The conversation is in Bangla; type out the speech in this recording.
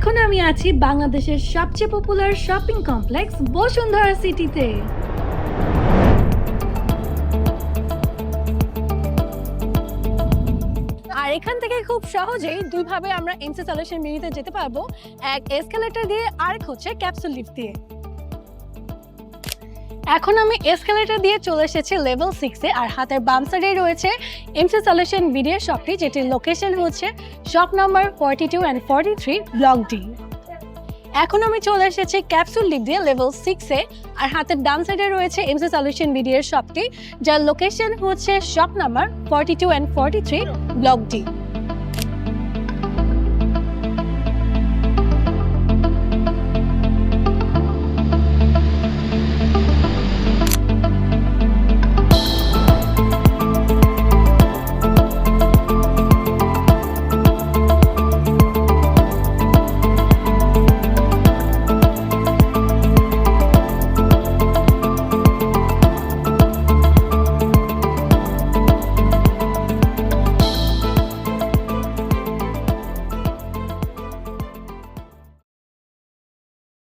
এখন আমি আছি বাংলাদেশের সবচেয়ে পপুলার শপিং কমপ্লেক্স বসুন্ধরা সিটিতে। আর এখান থেকে খুব সহজেই দুইভাবে আমরা এমসি সলিউশন মিনিতে যেতে পারবো, এক এসকেলেটর দিয়ে আর হচ্ছে ক্যাপসুল লিফট দিয়ে। এখন আমি এসকেলেটর দিয়ে চলে এসেছি লেভেল 6 এ, আর হাতের বাম সাইডে রয়েছে এমসি সলিউশন বিডির শপটি, যেটির লোকেশন হচ্ছে shop number 42 and 43 block D. এখন আমি চলে এসেছি ক্যাপসুল লিফট দিয়ে লেভেল 6 এ, আর হাতের ডান সাইডে রয়েছে এমসি সলিউশন বিডি এর শপটি, যার লোকেশন হচ্ছে shop number 42 and 43 block D.